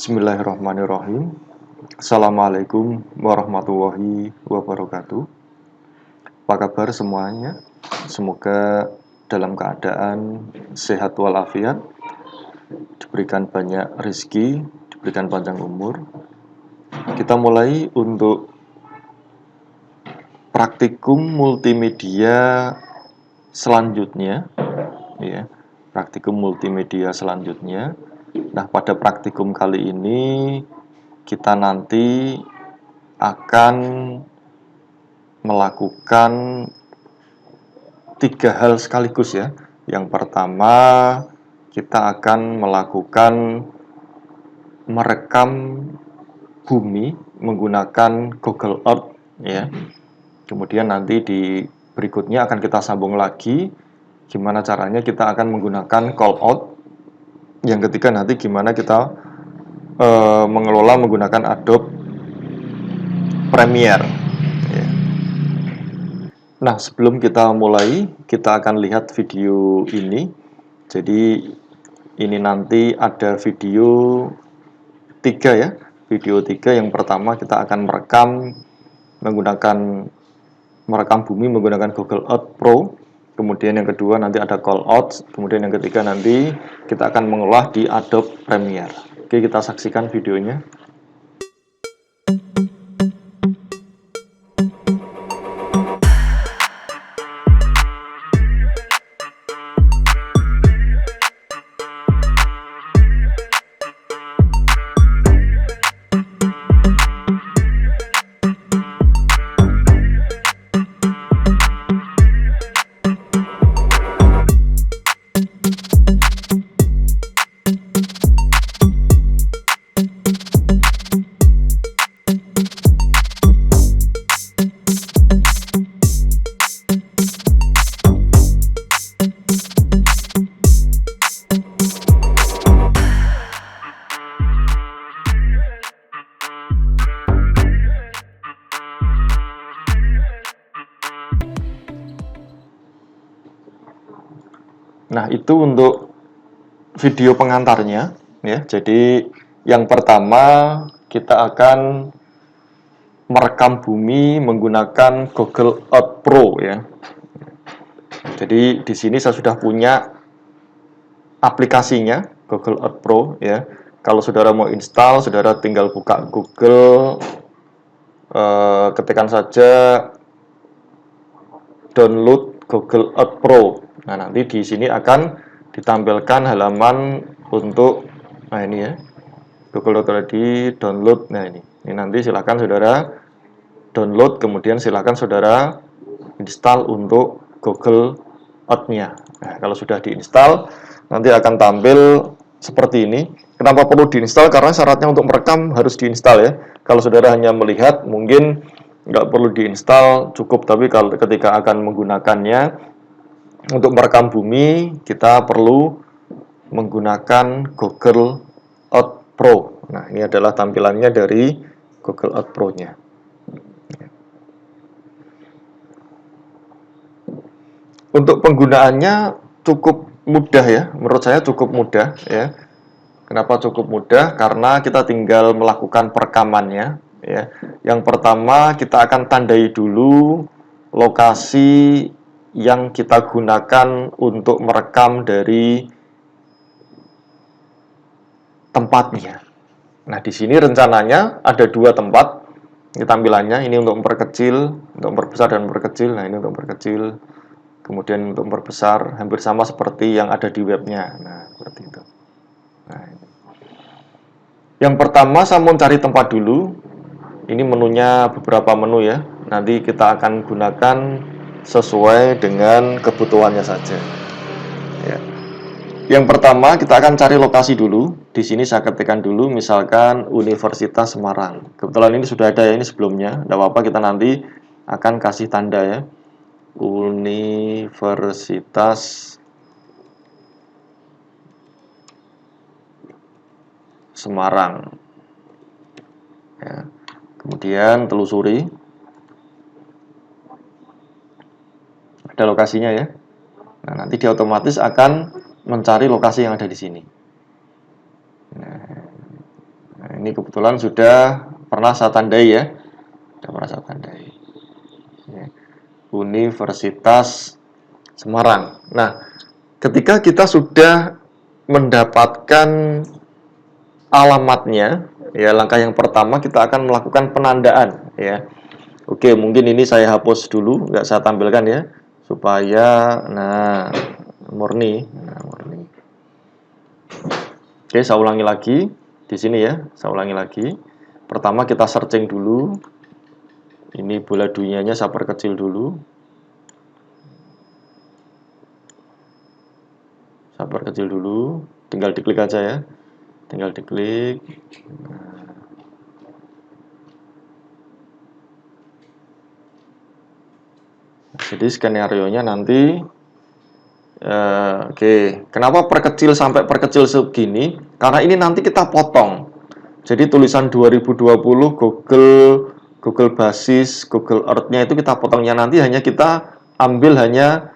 Bismillahirrahmanirrahim. Assalamualaikum warahmatullahi wabarakatuh. Apa kabar semuanya? Semoga dalam keadaan sehat walafiat, diberikan banyak rezeki, diberikan panjang umur. Kita mulai untuk praktikum multimedia selanjutnya, ya. Praktikum multimedia selanjutnya. Nah, pada praktikum kali ini kita nanti akan melakukan 3 hal sekaligus ya. Yang pertama, kita akan melakukan merekam bumi menggunakan Google Earth ya. Kemudian nanti di berikutnya akan kita sambung lagi gimana caranya kita akan menggunakan call out. Yang ketiga nanti gimana kita mengelola menggunakan Adobe Premiere ya. Nah, sebelum kita mulai, kita akan lihat video ini. Jadi ini nanti ada video 3 ya. Video 3 yang pertama kita akan merekam bumi menggunakan Google Earth Pro. Kemudian yang kedua nanti ada call out. Kemudian yang ketiga nanti kita akan mengolah di Adobe Premiere. Oke, kita saksikan videonya. Nah, itu untuk video pengantarnya ya. Jadi yang pertama kita akan merekam bumi menggunakan Google Earth Pro ya. Jadi di sini saya sudah punya aplikasinya Google Earth Pro ya. Kalau saudara mau install, saudara tinggal buka Google, ketikkan saja download Google Earth Pro. Nah, nanti di sini akan ditampilkan halaman untuk ini ya. Google Ready download. Nah, ini nanti silakan saudara download, kemudian silakan saudara install untuk Google Earth-nya. Nah, kalau sudah diinstal, nanti akan tampil seperti ini. Kenapa perlu diinstal? Karena syaratnya untuk merekam harus diinstal ya. Kalau saudara hanya melihat, mungkin nggak perlu diinstal, cukup. Tapi kalau ketika akan menggunakannya untuk merekam bumi, kita perlu menggunakan Google Earth Pro. Nah, ini adalah tampilannya dari Google Earth Pro-nya. Untuk penggunaannya cukup mudah ya, menurut saya cukup mudah ya. Kenapa cukup mudah? Karena kita tinggal melakukan perekamannya ya. Yang pertama kita akan tandai dulu lokasi yang kita gunakan untuk merekam dari tempatnya. Nah, di sini rencananya ada 2 tempat tampilannya. Ini untuk memperkecil, untuk memperbesar dan memperkecil. Nah, ini untuk memperkecil. Kemudian untuk memperbesar, hampir sama seperti yang ada di webnya. Nah, seperti itu. Nah, ini. Yang pertama saya mau cari tempat dulu. Ini menunya beberapa menu ya. Nanti kita akan gunakan sesuai dengan kebutuhannya saja. Ya. Yang pertama kita akan cari lokasi dulu. Di sini saya ketikkan dulu, misalkan Universitas Semarang. Kebetulan ini sudah ada ya, ini sebelumnya. Tidak apa-apa, kita nanti akan kasih tanda ya. Universitas Semarang. Ya. Kemudian telusuri. Ada lokasinya ya. Nah, nanti dia otomatis akan mencari lokasi yang ada di sini. Nah, ini kebetulan sudah pernah saya tandai ya. Sudah pernah saya tandai. Ya. Universitas Semarang. Nah, ketika kita sudah mendapatkan alamatnya, ya langkah yang pertama kita akan melakukan penandaan ya. Oke, mungkin ini saya hapus dulu, nggak saya tampilkan ya, supaya murni. Oke, saya ulangi lagi di sini ya, saya ulangi lagi. Pertama kita searching dulu. Ini bola dunianya saya perkecil dulu. Saya perkecil dulu, tinggal diklik aja ya. Tinggal diklik. Jadi skenario-nya nanti oke. Kenapa perkecil sampai perkecil segini? Karena ini nanti kita potong. Jadi tulisan 2020 Google basis, Google Earth-nya itu kita potongnya nanti hanya kita ambil hanya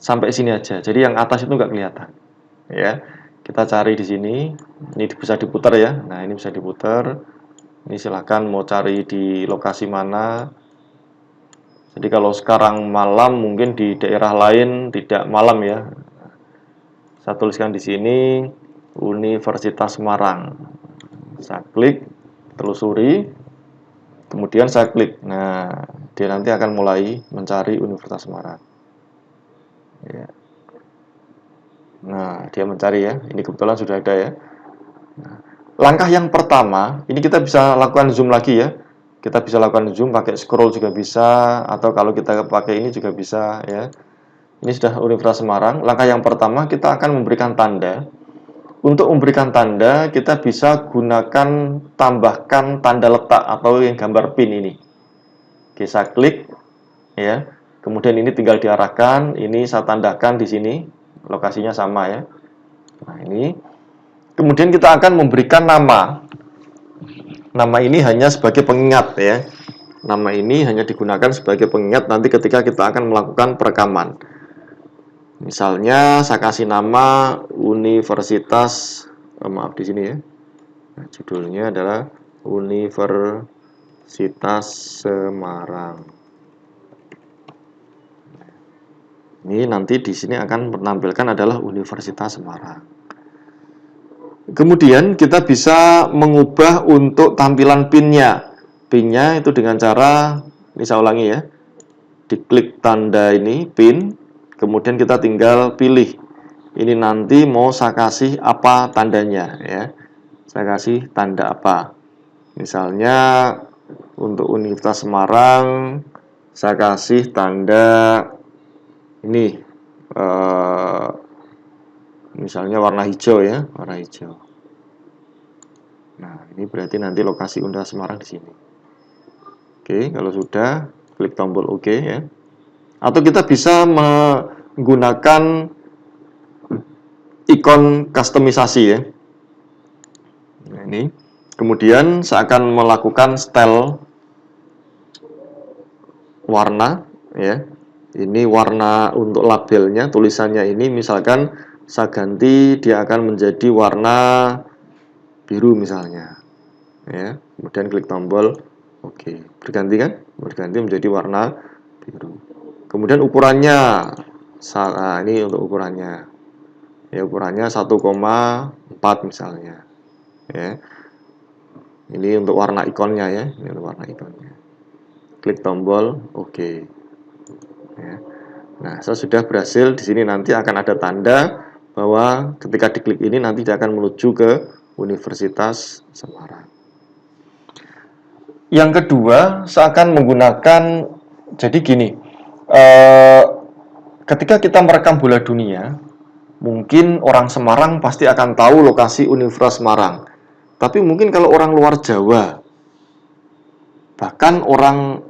sampai sini aja. Jadi yang atas itu nggak kelihatan. Ya. Kita cari di sini. Ini bisa diputar ya. Nah, ini bisa diputar. Ini silahkan mau cari di lokasi mana. Jadi kalau sekarang malam mungkin di daerah lain tidak malam ya. Saya tuliskan di sini Universitas Semarang. Saya klik, telusuri, kemudian saya klik. Nah, dia nanti akan mulai mencari Universitas Semarang. Ya. Nah, dia mencari ya. Ini kebetulan sudah ada ya. Nah, langkah yang pertama, ini kita bisa lakukan zoom lagi ya. Kita bisa lakukan zoom, pakai scroll juga bisa, atau kalau kita pakai ini juga bisa ya. Ini sudah Universitas Semarang. Langkah yang pertama kita akan memberikan tanda. Untuk memberikan tanda, kita bisa gunakan tambahkan tanda letak atau yang gambar pin ini. Oke, saya klik ya. Kemudian ini tinggal diarahkan, ini saya tandakan di sini. Lokasinya sama ya. Nah, ini. Kemudian kita akan memberikan nama. Nama ini hanya sebagai pengingat ya. Nama ini hanya digunakan sebagai pengingat nanti ketika kita akan melakukan perekaman. Misalnya saya kasih nama Universitas, maaf di sini ya. Nah, judulnya adalah Universitas Semarang. Ini nanti di sini akan menampilkan adalah Universitas Semarang. Kemudian kita bisa mengubah untuk tampilan pinnya. Pinnya itu dengan cara, ini saya ulangi ya, diklik tanda ini, pin, kemudian kita tinggal pilih. Ini nanti mau saya kasih apa tandanya ya. Saya kasih tanda apa. Misalnya untuk Universitas Semarang, saya kasih tanda ini. Misalnya warna hijau ya, warna hijau. Nah, ini berarti nanti lokasi Universitas Semarang di sini. Oke, kalau sudah, klik tombol OK ya. Atau kita bisa menggunakan ikon customisasi ya. Nah, ini. Kemudian saya akan melakukan style warna ya. Ini warna untuk labelnya, tulisannya ini misalkan saya ganti, dia akan menjadi warna biru misalnya ya. Kemudian klik tombol OK. Berganti kan? Berganti menjadi warna biru. Kemudian ukurannya, ini untuk ukurannya ya, ukurannya 1,4 misalnya ya. Ini untuk warna ikonnya ya, ini untuk warna ikonnya. Klik tombol OK ya. Nah, saya sudah berhasil. Di sini nanti akan ada tanda bahwa ketika diklik ini nanti dia akan menuju ke Universitas Semarang. Yang kedua, saya akan menggunakan, jadi gini, ketika kita merekam bola dunia, mungkin orang Semarang pasti akan tahu lokasi Universitas Semarang. Tapi mungkin kalau orang luar Jawa, bahkan orang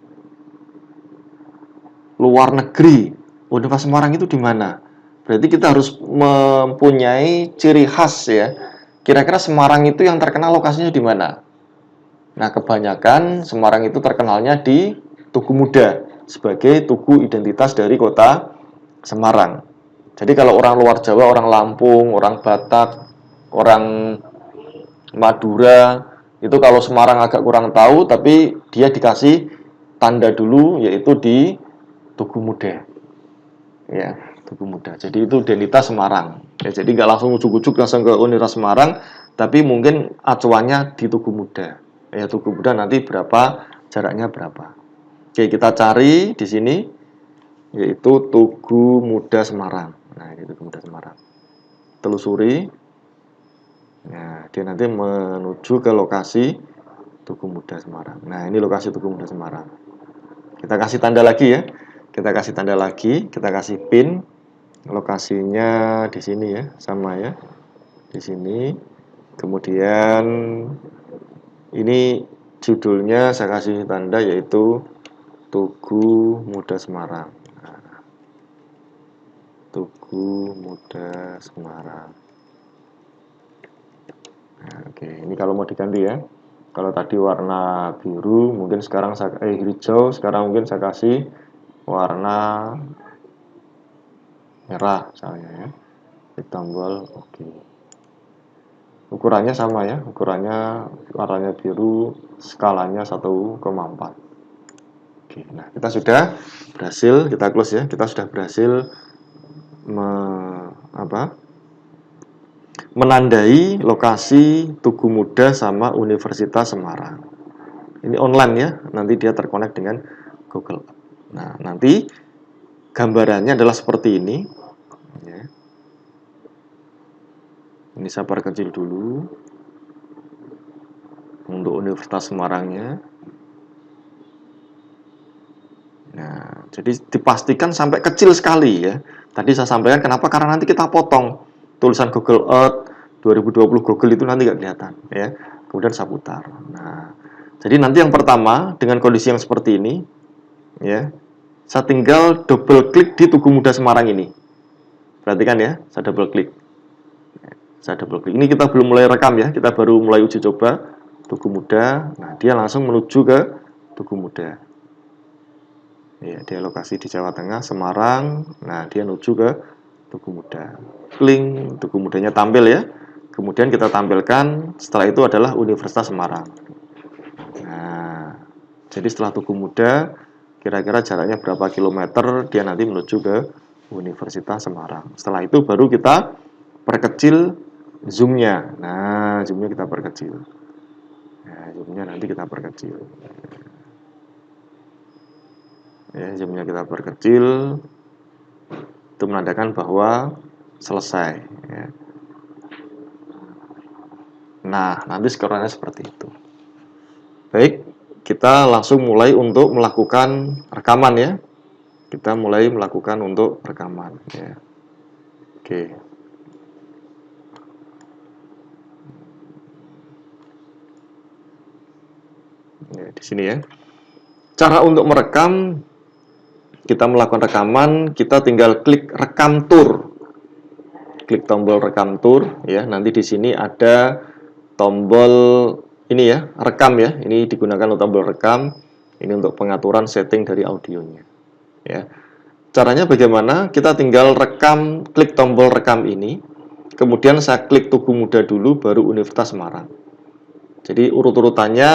luar negeri, Universitas Semarang itu di mana? Berarti kita harus mempunyai ciri khas ya. Kira-kira Semarang itu yang terkenal lokasinya di mana? Nah, kebanyakan Semarang itu terkenalnya di Tugu Muda sebagai tugu identitas dari kota Semarang. Jadi kalau orang luar Jawa, orang Lampung, orang Batak, orang Madura, Itu kalau Semarang agak kurang tahu, tapi dia dikasih tanda dulu, yaitu di Tugu Muda. Ya, Tugu Muda. Jadi itu identitas Semarang. Ya, jadi nggak langsung ujuk-ujuk langsung ke Universitas Semarang, tapi mungkin acuannya di Tugu Muda. Ya, Tugu Muda nanti berapa, jaraknya berapa. Oke, kita cari di sini, yaitu Tugu Muda Semarang. Nah, ini Tugu Muda Semarang. Telusuri. Nah, dia nanti menuju ke lokasi Tugu Muda Semarang. Nah, ini lokasi Tugu Muda Semarang. Kita kasih tanda lagi ya. Kita kasih tanda lagi, kita kasih pin. Lokasinya di sini ya, sama ya. Di sini. Kemudian ini judulnya saya kasih tanda yaitu Tugu Muda Semarang. Nah, Tugu Muda Semarang. Nah, oke, ini kalau mau diganti ya. Kalau tadi warna biru, mungkin sekarang hijau, sekarang mungkin saya kasih warna merah misalnya ya. Klik tombol oke. Ukurannya sama ya, ukurannya warnanya biru, skalanya 1,4. Oke, nah kita sudah berhasil, kita close ya. Kita sudah berhasil menandai lokasi Tugu Muda sama Universitas Semarang. Ini online ya, nanti dia terkonek dengan Google. Nah, nanti gambarannya adalah seperti ini. Ya. Ini saya perkecil dulu untuk Universitas Semarangnya. Nah, jadi dipastikan sampai kecil sekali ya. Tadi saya sampaikan kenapa, karena nanti kita potong tulisan Google Earth 2020 Google itu nanti nggak kelihatan ya. Kemudian saya putar. Nah, jadi nanti yang pertama dengan kondisi yang seperti ini ya, saya tinggal double klik di Tugu Muda Semarang ini. Perhatikan ya, saya double klik. Saya double klik. Ini kita belum mulai rekam ya, kita baru mulai uji coba Tugu Muda. Nah, dia langsung menuju ke Tugu Muda. Ya, dia lokasi di Jawa Tengah, Semarang. Nah, dia menuju ke Tugu Muda. Link Tugu Mudanya tampil ya. Kemudian kita tampilkan setelah itu adalah Universitas Semarang. Nah, jadi setelah Tugu Muda, kira-kira jaraknya berapa kilometer dia nanti menuju ke Universitas Semarang. Setelah itu baru kita perkecil zoomnya. Nah, zoomnya kita perkecil. Nah, zoomnya nanti kita perkecil. Ya, zoomnya kita perkecil. Itu menandakan bahwa selesai. Ya. Nah, nanti skornya seperti itu. Baik, kita langsung mulai untuk melakukan rekaman ya. Kita mulai melakukan untuk rekaman. Ya. Oke. Ya, di sini ya. Cara untuk merekam, kita melakukan rekaman, kita tinggal klik rekam tour. Klik tombol rekam tour ya. Nanti di sini ada tombol ini ya, rekam ya. Ini digunakan untuk tombol rekam. Ini untuk pengaturan setting dari audionya. Ya. Caranya bagaimana? Kita tinggal rekam, klik tombol rekam ini. Kemudian saya klik Tugu Muda dulu, baru Universitas Semarang. Jadi urut-urutannya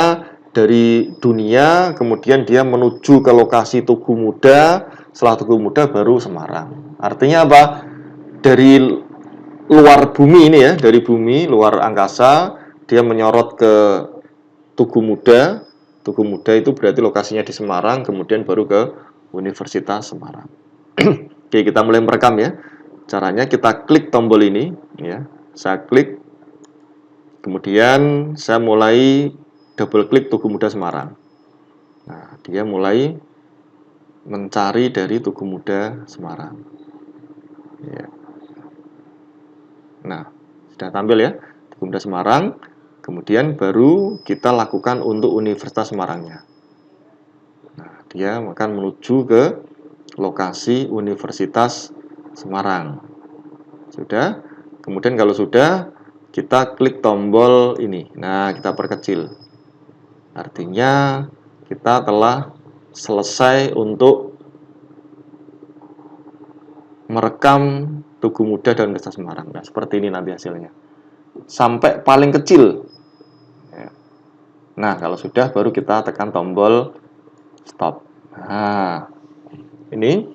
dari dunia, kemudian dia menuju ke lokasi Tugu Muda, setelah Tugu Muda baru Semarang. Artinya apa? Dari luar bumi ini ya, dari bumi, luar angkasa, dia menyorot ke Tugu Muda. Tugu Muda itu berarti lokasinya di Semarang, kemudian baru ke Universitas Semarang. Oke, kita mulai merekam ya. Caranya kita klik tombol ini ya. Saya klik. Kemudian saya mulai double klik Tugu Muda Semarang. Nah, dia mulai mencari dari Tugu Muda Semarang. Ya. Nah, sudah tampil ya Tugu Muda Semarang. Kemudian baru kita lakukan untuk Universitas Semarangnya. Nah, dia akan menuju ke lokasi Universitas Semarang. Sudah. Kemudian kalau sudah, kita klik tombol ini. Nah, kita perkecil. Artinya kita telah selesai untuk merekam Tugu Muda dan Universitas Semarang. Nah, seperti ini nanti hasilnya. Sampai paling kecil. Ya. Nah, kalau sudah baru kita tekan tombol stop. Nah, ini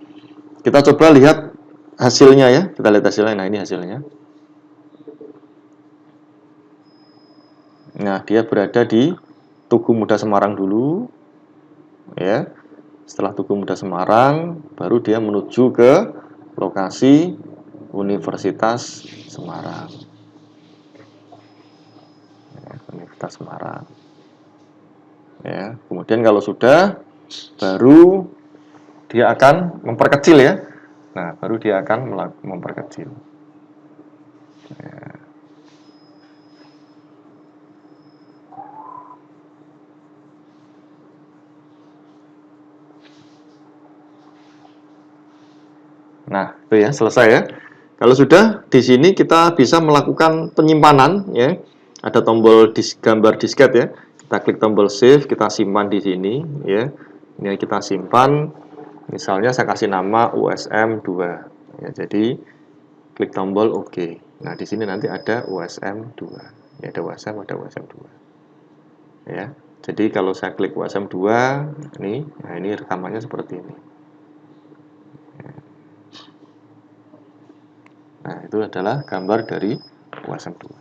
kita coba lihat hasilnya ya. Kita lihat hasilnya. Nah, ini hasilnya. Nah, dia berada di Tugu Muda Semarang dulu. Ya. Setelah Tugu Muda Semarang, baru dia menuju ke lokasi Universitas Semarang. Ya, Universitas Semarang. Ya, kemudian kalau sudah, baru dia akan memperkecil ya. Nah, baru dia akan memperkecil. Ya. Nah, itu ya, selesai ya. Kalau sudah, di sini kita bisa melakukan penyimpanan ya. Ada tombol gambar disket ya. Kita klik tombol save, kita simpan di sini ya. Ini kita simpan. Misalnya saya kasih nama USM 2. Ya, jadi klik tombol OK. Nah, di sini nanti ada USM 2. Ya, ada USM 2. Ya. Jadi kalau saya klik USM 2, nah ini rekamannya seperti ini. Nah, itu adalah gambar dari USM 2.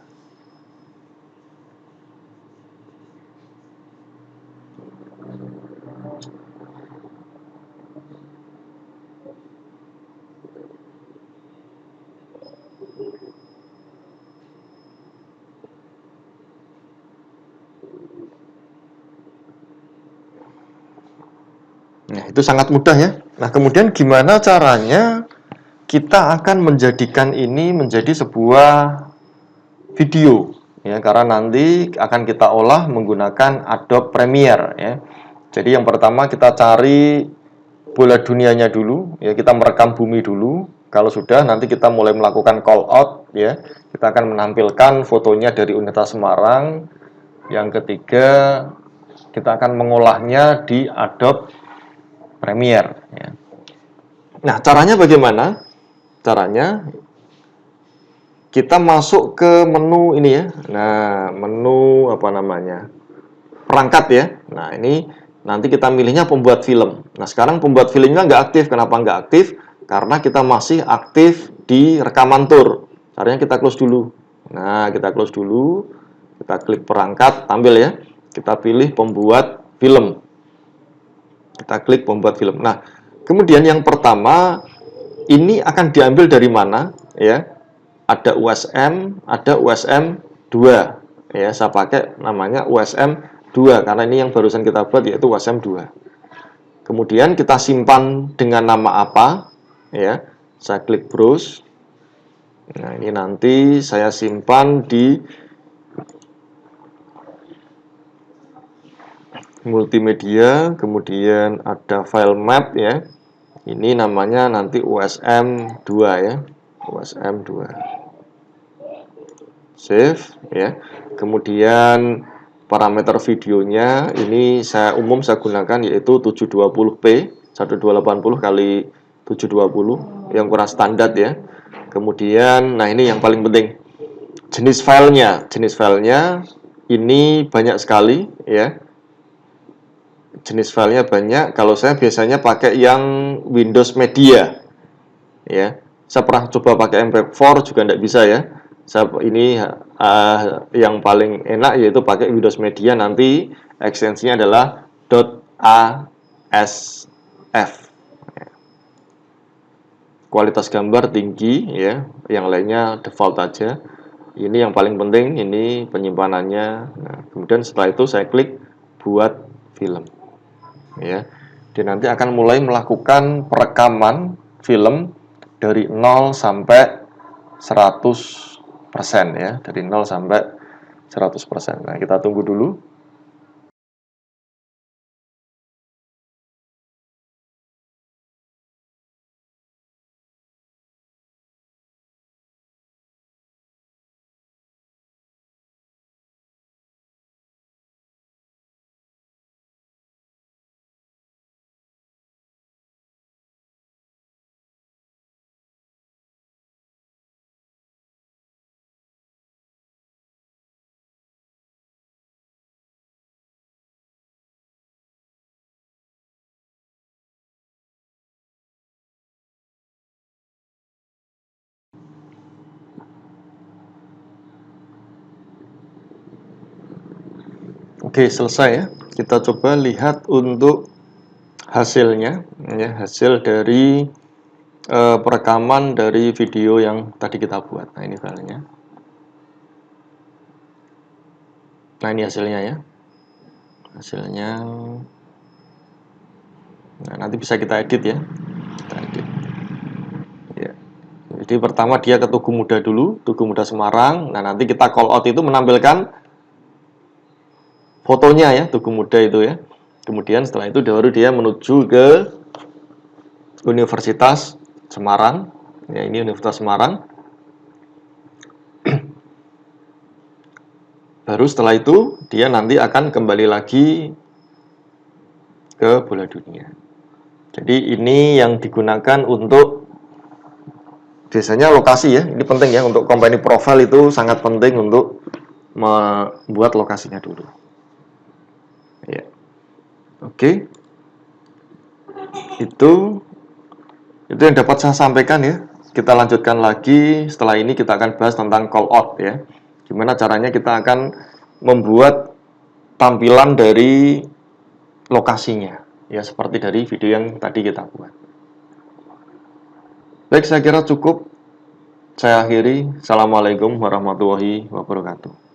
Nah, itu sangat mudah ya. Nah, kemudian gimana caranya kita akan menjadikan ini menjadi sebuah video ya, karena nanti akan kita olah menggunakan Adobe Premiere ya. Jadi yang pertama kita cari bola dunianya dulu ya, kita merekam bumi dulu. Kalau sudah, nanti kita mulai melakukan call out ya. Kita akan menampilkan fotonya dari Universitas Semarang. Yang ketiga, kita akan mengolahnya di Adobe Premiere ya. Nah, caranya bagaimana? Caranya kita masuk ke menu ini ya. Nah, menu apa namanya? Perangkat ya. Nah, ini nanti kita milihnya pembuat film. Nah, sekarang pembuat filmnya nggak aktif. Kenapa nggak aktif? Karena kita masih aktif di rekaman tour. Caranya kita close dulu. Nah, kita close dulu. Kita klik perangkat, tampil ya. Kita pilih pembuat film. Kita klik pembuat film. Nah, kemudian yang pertama, ini akan diambil dari mana? Ya, ada USM, ada USM 2. Ya, saya pakai namanya USM 2 karena ini yang barusan kita buat yaitu USM 2. Kemudian kita simpan dengan nama apa? Ya, saya klik browse. Nah, ini nanti saya simpan di multimedia, kemudian ada file map ya. Ini namanya nanti USM 2 ya. USM 2. Save ya. Kemudian parameter videonya ini saya gunakan yaitu 720p 1280 kali 720 yang ukuran standar ya. Kemudian nah ini yang paling penting, jenis filenya. Jenis filenya ini banyak sekali ya. Jenis filenya banyak. Kalau saya biasanya pakai yang Windows Media ya. Saya pernah coba pakai MP4 juga tidak bisa ya. Ini yang paling enak yaitu pakai Windows Media, nanti ekstensinya adalah .asf. Kualitas gambar tinggi ya, yang lainnya default aja. Ini yang paling penting, ini penyimpanannya. Nah, kemudian setelah itu saya klik buat film ya. Dia nanti akan mulai melakukan perekaman film dari 0 sampai 100% ya, dari 0 sampai 100%. Nah, kita tunggu dulu. Oke, selesai ya. Kita coba lihat untuk hasilnya, ya, hasil dari perekaman dari video yang tadi kita buat. Nah, ini filenya. Nah, ini hasilnya ya. Hasilnya. Nah, nanti bisa kita edit ya. Kita edit. Ya. Jadi pertama dia ke Tugu Muda dulu, Tugu Muda Semarang. Nah, nanti kita call out itu menampilkan fotonya ya, Tugu Muda itu ya. Kemudian setelah itu baru dia menuju ke Universitas Semarang. Ya, ini Universitas Semarang. Baru setelah itu dia nanti akan kembali lagi ke bola dunia. Jadi ini yang digunakan untuk biasanya lokasi ya. Ini penting ya, untuk company profile itu sangat penting untuk membuat lokasinya dulu. Ya. Oke. Itu yang dapat saya sampaikan ya. Kita lanjutkan lagi. Setelah ini kita akan bahas tentang call out ya. Gimana caranya kita akan membuat tampilan dari lokasinya. Ya, seperti dari video yang tadi kita buat. Baik, saya kira cukup. Saya akhiri. Assalamualaikum warahmatullahi wabarakatuh.